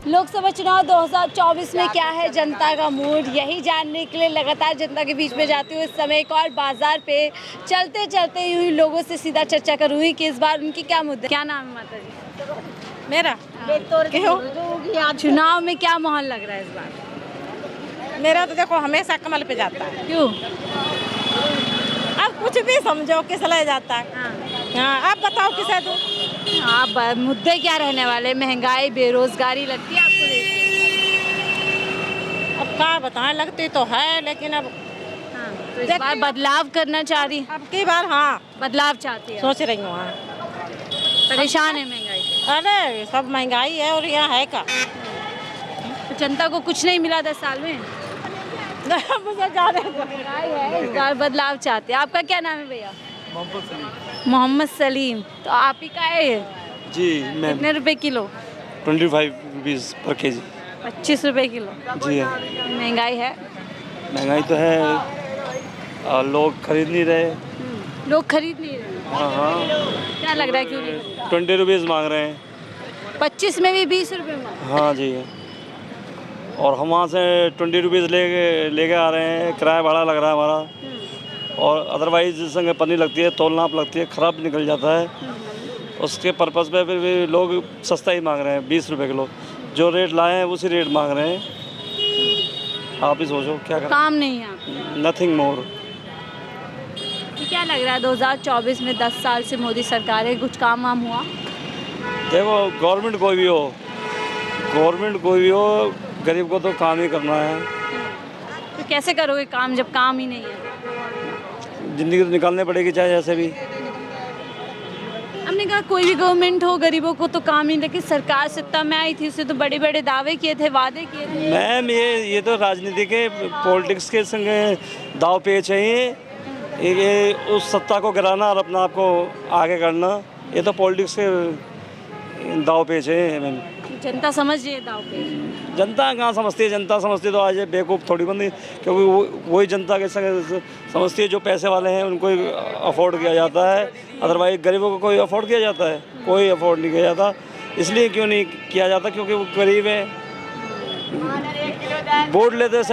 लोकसभा चुनाव 2024 में क्या है जनता का मूड, यही जानने के लिए लगातार जनता के बीच में जाती हूँ। इस समय एक और बाजार पे चलते चलते यूँ ही लोगों से सीधा चर्चा करूँगी कि इस बार उनकी क्या मुद्दे। क्या नाम है माता जी? मेरा क्यों चुनाव में क्या माहौल लग रहा है इस बार? मेरा तो देखो हमेशा कमल पे जाता है। क्यों? अब कुछ भी समझो किस लिए जाता है। हाँ आप बताओ किसे दो। आप मुद्दे क्या रहने वाले? महंगाई, बेरोजगारी लगती है आपको देख अब क्या बताएं, लगती तो है लेकिन अब के? तो इस बार बदलाव करना चाह रही, अब की बार हाँ बदलाव चाहती है, सोच रही हूँ। हाँ परेशान है महंगाई से। अरे सब महंगाई है और यहाँ है का तो जनता को कुछ नहीं मिला 10 साल में। मुझे जाने दो। महंगाई है, इस बार बदलाव चाहते हैं। आपका क्या नाम है भैया? मोहम्मद सलीम। तो आप ही का है ये? जी मैम, कितने रुपए किलो? 25 रुपीज़ पर केजी। 25 रुपए किलो। जी हाँ, महंगाई है। महंगाई तो है और लोग खरीद नहीं रहे। लोग खरीद नहीं रहे। हाँ हाँ, क्या लग रहा है क्यों नहीं खरीद रहे? 20 रुपीज़ मांग रहे हैं। 25 में भी 20 रुपए में। हाँ जी, और हम वहाँ से 20 रुपीज़ लेके आ रहे हैं, किराया भाड़ा लग रहा है हमारा। और अदरवाइज जिस संग पन्नी लगती है, तोल नाप लगती है, ख़राब निकल जाता है। उसके पर्पज़ पे फिर भी लोग सस्ता ही मांग रहे हैं, 20 रुपए किलो। जो रेट लाए हैं उसी रेट मांग रहे हैं। आप ही सोचो क्या करें। काम नहीं है आपको। Nothing more. तो क्या लग रहा है 2024 में 10 साल से मोदी सरकार है, कुछ काम वाम हुआ? देखो गवर्नमेंट कोई भी हो, गरीब को तो काम ही करना है। तो कैसे करोगे काम जब काम ही नहीं है? ज़िंदगी तो निकालनी पड़ेगी चाहे जैसे भी। हमने कहा कोई भी गवर्नमेंट हो, गरीबों को तो काम ही, लेकिन सरकार सत्ता में आई थी उससे तो बड़े बड़े दावे किए थे, वादे किए थे। मैम ये तो राजनीति के पॉलिटिक्स के संग दाव पेच है। ये उस सत्ता को गिराना और अपना आप को आगे करना, ये तो पॉलिटिक्स के दाव पेच है मैम। जनता समझ रही है दाव पे। जनता कहाँ समझती है? जनता समझती तो आज ये बेवकूफ़ थोड़ी बंदी, क्योंकि वही जनता के संग समझती है जो पैसे वाले हैं उनको ही अफोर्ड किया जाता है। अदरवाइज गरीबों को कोई अफोर्ड किया जाता है? कोई अफोर्ड नहीं किया जाता। इसलिए क्यों नहीं किया जाता? क्योंकि वो गरीब है। वोट लेते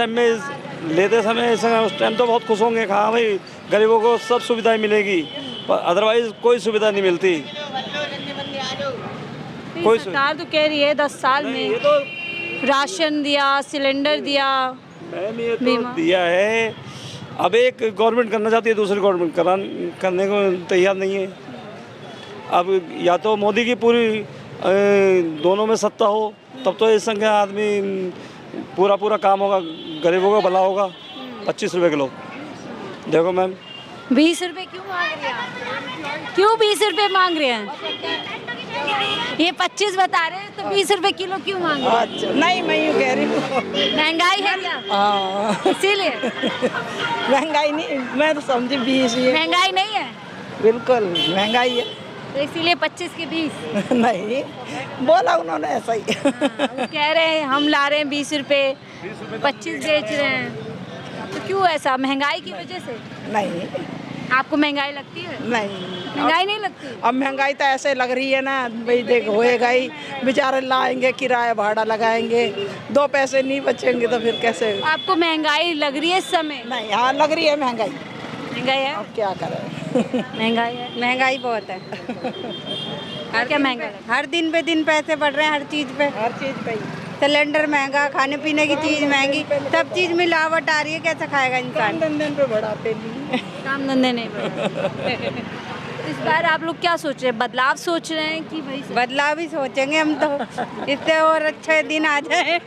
समय उस टाइम तो बहुत खुश होंगे, हाँ भाई गरीबों को सब सुविधाएं मिलेगी, पर अदरवाइज कोई सुविधा नहीं मिलती। कोई सरकार तो कह रही है 10 साल में ये तो राशन दिया, सिलेंडर दिया। मैम ये तो बीमा दिया है। अब एक गवर्नमेंट करना चाहती है, दूसरी गवर्नमेंट करने को तैयार नहीं है। अब या तो मोदी की पूरी दोनों में सत्ता हो, तब तो इस संख्या आदमी पूरा काम होगा, गरीबों का भला होगा। 25 रुपए किलो। देखो मैम 20 रुपए क्यों मांग रहे हैं? क्यों 20 रुपए मांग रहे हैं? ये 25 बता रहे हैं तो 20 रुपए किलो क्यों मांग रहे हैं? अच्छा नहीं मैं यूँ कह रही हूँ। महंगाई है क्या? हाँ इसीलिए महंगाई नहीं, मैं तो समझी 20 ये। महंगाई नहीं है बिल्कुल महंगाई है। तो इसीलिए 25 के 20। नहीं बोला उन्होंने ऐसा ही। वो कह रहे हैं हम ला रहे हैं 20 रुपए, 25 बेच रहे हैं। तो क्यों ऐसा? महंगाई की वजह से? नहीं आपको महंगाई लगती है? नहीं महंगाई नहीं लगती? अब महंगाई तो ऐसे लग रही है ना भाई, देख होएगा ही। बेचारे लाएंगे, किराया भाड़ा लगाएंगे, 2 पैसे नहीं बचेंगे तो फिर कैसे? आपको महंगाई लग रही है इस समय? नहीं हाँ लग रही है महंगाई। महंगाई है? अब क्या करें। महंगाई है। महंगाई बहुत है। क्या महंगा लग? हर दिन पे दिन पैसे बढ़ रहे हैं हर चीज़ पे। हर चीज़ पे ही। सिलेंडर महंगा, खाने पीने की चीज़ महंगी, सब चीज़ मिलावट आ रही है, कैसे खाएगा इंसान? दिन पे बढ़ाते नहीं। काम धंधे नहीं बढ़े। इस बार आप लोग क्या सोच रहे हैं? बदलाव सोच रहे हैं कि भाई बदलाव ही सोचेंगे हम तो, इससे और अच्छे दिन आ जाए।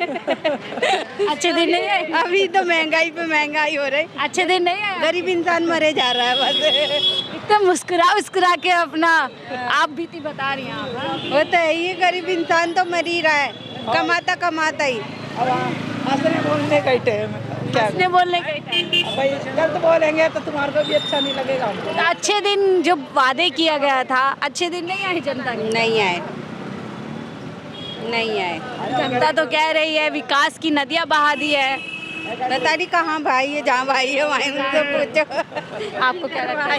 अच्छे दिन नहीं आए? अभी तो महंगाई पे महंगाई हो रही, अच्छे दिन नहीं आए? गरीब इंसान मरे जा रहा है बस। इतना मुस्कुरा के अपना आप बीती बता रही हैं आप, हाँ? वो तो है ही, गरीब इंसान तो मर ही रहा है, कमाता ही। अब हंसने बोलने का ही टाइम है। क्या हंसने बोलने का ही टाइम है। भाई गलत बोलेंगे तो तुम्हारे को भी अच्छा नहीं लगेगा हमको। तो अच्छे दिन जो वादे किया गया था, अच्छे दिन नहीं आए जनता के? नहीं आए, नहीं आए। जनता तो कह रही है विकास की नदियाँ बहा दी है। पता नहीं कहाँ भाई है, जहाँ भाई है वहीं उनसे पूछो। आपको क्या लगता है?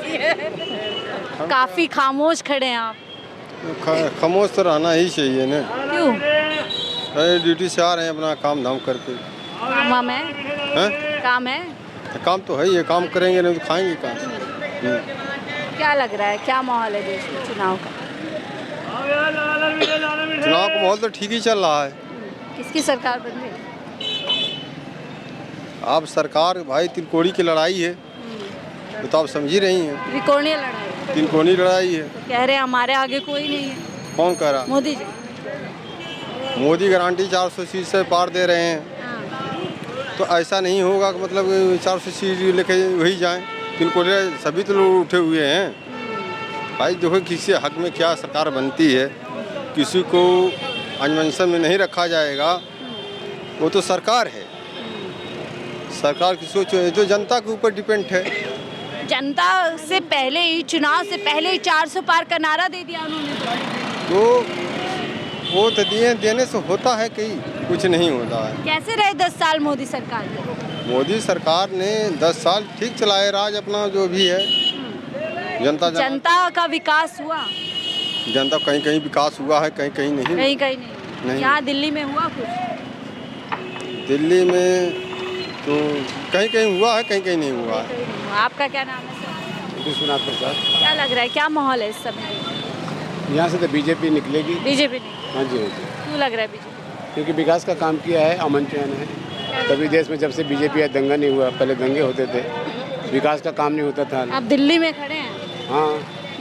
काफी खामोश खड़े हैं आप। खामोश तो रहना ही चाहिए ना। क्यों? अरे ड्यूटी से आ रहे हैं अपना काम धाम करके। काम वाम है? हैं? काम है? काम तो है ही है, काम करेंगे नहीं तो खाएंगे कहाँ से। क्या लग रहा है, क्या माहौल है देश में चुनाव का? चुनाव का माहौल तो ठीक ही चल रहा है। किसकी सरकार बन रही है? अब सरकार भाई तिनकोड़ी की लड़ाई है, वो तो आप समझ ही रही हैं। त्रिकोणीय लड़ाई? तिनकोणी लड़ाई है। कह रहे हैं हमारे आगे कोई नहीं है। कौन कह रहा? मोदी जी। मोदी गारंटी 400 सीट से पार दे रहे हैं, तो ऐसा नहीं होगा कि मतलब 400 सीट लेके वही जाएं। तिनकोड़ी सभी तो लोग उठे हुए हैं भाई। देखो किसी हक में क्या सरकार बनती है, किसी को अनमनसन में नहीं रखा जाएगा, वो तो सरकार है। सरकार की सोच है जो जनता के ऊपर डिपेंड है। जनता से पहले ही, चुनाव से पहले ही 400 पार का नारा दे दिया उन्होंने। तो वो तो देने से होता है कि कुछ नहीं होता है। कैसे रहे 10 साल मोदी सरकार के? मोदी सरकार ने 10 साल ठीक चलाए राज अपना, जो भी है। जनता का विकास हुआ? जनता कहीं कहीं विकास हुआ है, कहीं कहीं नहीं। कहीं कहीं नहीं। यहाँ दिल्ली में हुआ कुछ? दिल्ली में तो कहीं कहीं हुआ है, कहीं कहीं नहीं हुआ है। आपका क्या नाम है सर? विश्वनाथ प्रसाद। क्या लग रहा है, क्या माहौल है इस समय? यहाँ से तो बीजेपी निकलेगी। बीजेपी नहीं? हाँ जी, हाँ जी। क्यों लग रहा है बीजेपी? क्योंकि विकास का काम किया है, अमन चैन है। कभी देश में जब से बीजेपी आया दंगा नहीं हुआ, पहले दंगे होते थे, विकास का काम नहीं होता था। आप दिल्ली में खड़े हैं? हाँ।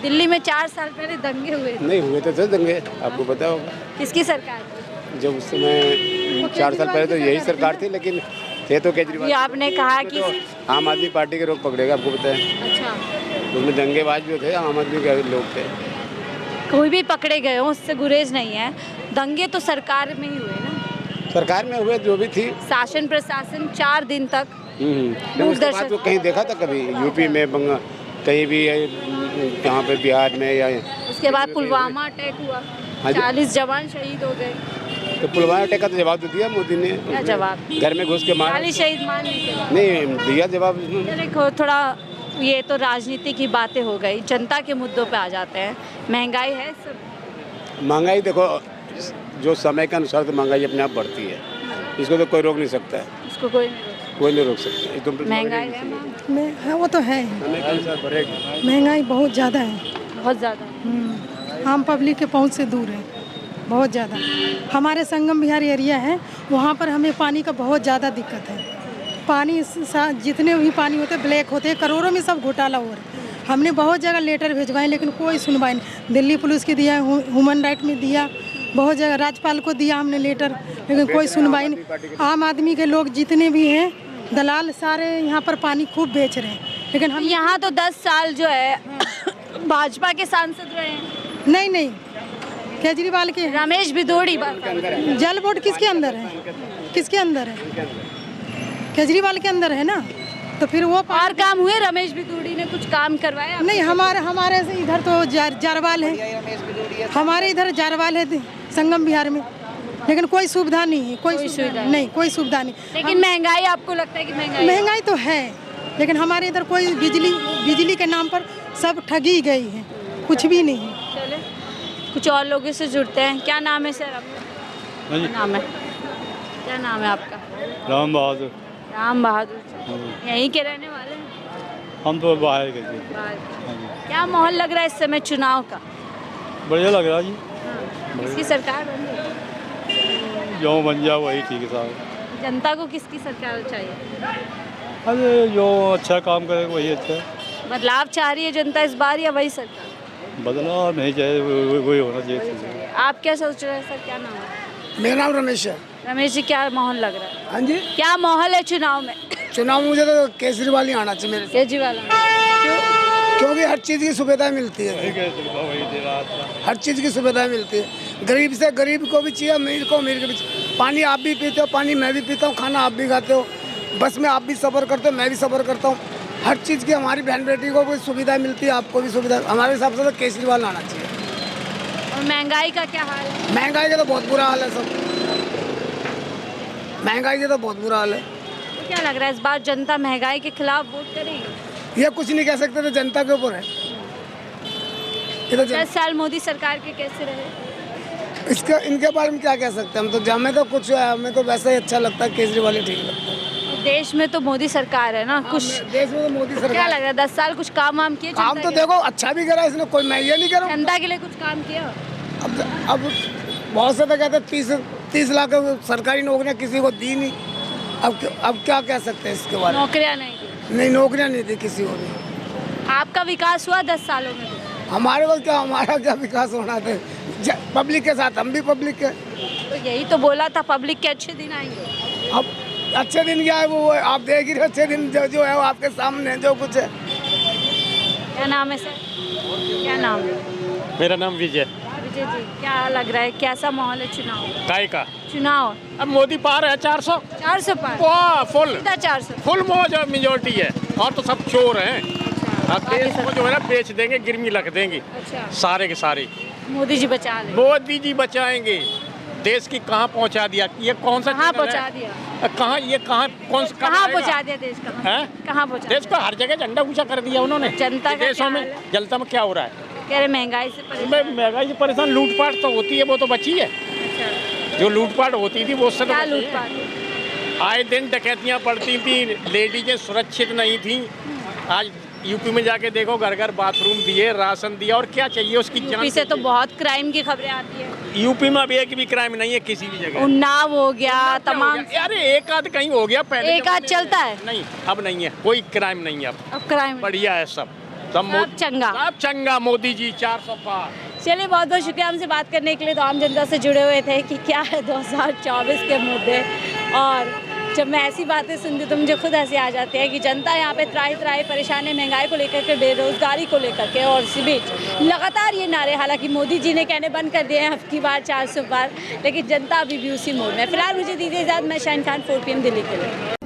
दिल्ली में 4 साल पहले दंगे हुए थे। नहीं हुए थे दंगे, आपको पता होगा। किसकी सरकार थी? जब उस समय 4 साल पहले तो यही सरकार थी, लेकिन थे तो केजरीवाल। ये आपने कहा कि आम आदमी पार्टी के लोग पकड़ेगा, आपको पता है। अच्छा, उसमें दंगेबाज जो थे आम आदमी के लोग थे। कोई भी पकड़े गए हो, उससे गुरेज नहीं है। दंगे तो सरकार में ही हुए ना? सरकार में हुए जो भी थी। शासन प्रशासन 4 दिन तक उसके बाद तो कहीं देखा था कभी यूपी में, कहीं भी यहाँ पे बिहार में, या उसके बाद पुलवामा अटैक हुआ, 40 जवान शहीद हो गए। तो पुलवामा अटैक का तो जवाब तो दिया मोदी ने। क्या जवाब? घर में घुस के मारा। 40 शहीद मान लीजिए। नहीं दिया जवाब। देखो थोड़ा, ये तो राजनीति की बातें हो गई, जनता के मुद्दों पे आ जाते हैं। महंगाई है सब? महंगाई देखो, जो समय के अनुसार तो महंगाई अपने आप बढ़ती है, इसको तो कोई रोक नहीं सकता है। इसको कोई नहीं रोक सकता। तो महंगाई है मैम? हाँ वो तो है, समय के अनुसार बढ़ेगी। महंगाई बहुत ज़्यादा है, बहुत ज़्यादा। आम पब्लिक के पहुंच से दूर है, बहुत ज़्यादा। हमारे संगम बिहार एरिया है, वहाँ पर हमें पानी का बहुत ज़्यादा दिक्कत है। पानी जितने भी पानी होते ब्लैक होते हैं, करोड़ों में सब घोटाला हो रहा है। हमने बहुत जगह लेटर भिजवाए, लेकिन कोई सुनवाई नहीं। दिल्ली पुलिस के दिया, ह्यूमन राइट में दिया, बहुत जगह राज्यपाल को दिया हमने लेटर, लेकिन कोई सुनवाई नहीं। आम आदमी के लोग जितने भी हैं, दलाल सारे यहाँ पर पानी खूब बेच रहे हैं, लेकिन हम यहाँ तो 10 साल जो है भाजपा के सांसद रहे हैं। नहीं, केजरीवाल के। रमेश भिदोड़ी जल बोर्ड किसके अंदर है? किसके अंदर है? केजरीवाल के अंदर है ना, तो फिर वो और काम हुए? रमेश भिदोड़ी ने कुछ काम करवाया? नहीं, हमारे से इधर तो जारवाल है, हमारे इधर जारवाल है संगम बिहार में, लेकिन कोई सुविधा नहीं है। कोई सुविधा नहीं, कोई सुविधा नहीं। लेकिन महंगाई, आपको लगता है कि महंगाई तो है, लेकिन हमारे इधर कोई बिजली के नाम पर सब ठगी गई है, कुछ भी नहीं है। चले कुछ और लोगों से जुड़ते हैं। क्या नाम है सर आपका? नाम है, क्या नाम है आपका? राम बहादुर। राम बहादुर, यहीं के रहने वाले हैं? हम तो बाहर के थे। क्या माहौल लग रहा है इस समय चुनाव का? बढ़िया लग रहा है जी। किसकी सरकार बन रही है? जो बन जाए वही ठीक है साहब। जनता को किसकी सरकार चाहिए? अरे जो अच्छा काम करे वही अच्छा है। बदलाव चाह रही है जनता इस बार, या वही सरकार? बदलाव नहीं चाहिए, वही होना चाहिए। आप क्या सोच रहे हैं सर, क्या नाम है? मेरा नाम रमेश है। रमेश जी, क्या माहौल लग रहा है? हाँ जी, क्या माहौल है चुनाव में? चुनाव में मुझे तो केजरीवाल ही आना चाहिए मेरे से। केजरीवाल? क्यों? क्योंकि हर चीज़ की सुविधा मिलती है, हर चीज़ की सुविधा मिलती है। गरीब से गरीब को भी चाहिए, अमीर को अमीर को भी चाहिए। पानी आप भी पीते हो, पानी मैं भी पीता हूँ, खाना आप भी खाते हो, बस में आप भी सफ़र करते हो, मैं भी सफ़र करता हूँ। हर चीज़ की हमारी बहन बेटी को कोई सुविधा मिलती है, आपको भी सुविधा। हमारे हिसाब से तो केजरीवाल आना चाहिए। और महंगाई का क्या हाल है? महंगाई का तो बहुत बुरा हाल है सब, महंगाई का तो बहुत बुरा हाल है। तो क्या लग रहा है इस बार जनता महंगाई के खिलाफ वोट करेगी? ये कुछ नहीं कह सकते, तो जनता के ऊपर है। ये तो 10 साल मोदी सरकार के कैसे रहे? इसका इनके बारे में क्या कह सकते हैं हम तो हमें तो कुछ हमें तो वैसा ही अच्छा लगता है, केजरीवाल ही ठीक लगता है। देश में तो मोदी सरकार है ना, कुछ देश में तो मोदी क्या सरकार लग रहा है 10 साल कुछ काम वाम किए काम जनता तो के देखो अच्छा भी करा इसने, कोई मैं ये नहीं कह रहा जनता के लिए कुछ काम किया? अब बहुत से तो कहते हैं 30 लाख सरकारी नौकरियां किसी को दी नहीं। अब क्या कह सकते हैं इसके बारे में? नौकरियां नहीं दी। नहीं, नौकरियां नहीं दी किसी को भी। आपका विकास हुआ 10 सालों में? हमारे को क्या, हमारा क्या विकास होना था? पब्लिक के साथ हम भी पब्लिक है। तो यही तो बोला था पब्लिक के अच्छे दिन आएंगे। अब अच्छे दिन क्या है वो आप देख ही रहे, अच्छे दिन जो है वो आपके सामने जो कुछ है। क्या नाम है सर? क्या नाम है? मेरा नाम विजय। विजय जी, क्या लग रहा है कैसा माहौल है चुनाव? काय का चुनाव अब मोदी पार है 400 पार वाह फुल सीधा 400। फुल मेजोरिटी है और तो सब चोर हैं। अब देश को जो है ना बेच देंगे, गिरमी रख देंगे अच्छा, सारे के सारे। मोदी जी बचा ले। मोदी जी बचाएंगे देश की। कहाँ पहुँचा दिया? ये कौन सा कहाँ चैनल है? पहुँचा दिया? कहाँ ये कहाँ कौन सा कहाँ पहुँचा दिया देश? हैं? कहाँ पहुँचा देश को हर जगह झंडा ऊंचा कर दिया उन्होंने। जनता का देशों क्या में हाल है? जनता में क्या हो रहा है? कह रहे महंगाई से परेशान। महंगाई से परेशान, लूटपाट तो होती है, वो तो बची है। अच्छा, जो लूटपाट होती थी वो उससे तो क्या बची है। लूटपाट? आए दिन डकैतियाँ पड़ती थी, लेडीजें सुरक्षित नहीं थी। आज यूपी में जाके देखो, घर घर बाथरूम दिए, राशन दिया, और क्या चाहिए उसकी जान। यूपी से तो बहुत क्राइम की खबरें आती है। यूपी में अभी एक भी क्राइम नहीं है किसी भी जगह। उन्नाव हो गया, तमाम अरे एक आध कहीं हो गया पहले। एक आध चलता है, नहीं अब नहीं है, कोई क्राइम नहीं है अब क्राइम बढ़िया है सब चंगा। सब चंगा। मोदी जी 400 पार। चलिए, बहुत बहुत शुक्रिया हमसे बात करने के लिए। तो आम जनता से जुड़े हुए थे कि क्या है 2024 के मुद्दे, और जब मैं ऐसी बातें सुनती हूँ तो मुझे खुद हंसी आ जाती है कि जनता यहाँ पे त्राही परेशान है, महंगाई को लेकर के, बेरोजगारी को लेकर के, और इसी बीच लगातार ये नारे, हालांकि मोदी जी ने कहने बंद कर दिए हैं अब की बार 400 पार, लेकिन जनता अभी भी उसी मोड में। फिलहाल मुझे दीजिए इजाज़त, मैं शाहीन खान 4 PM दिल्ली के लिए।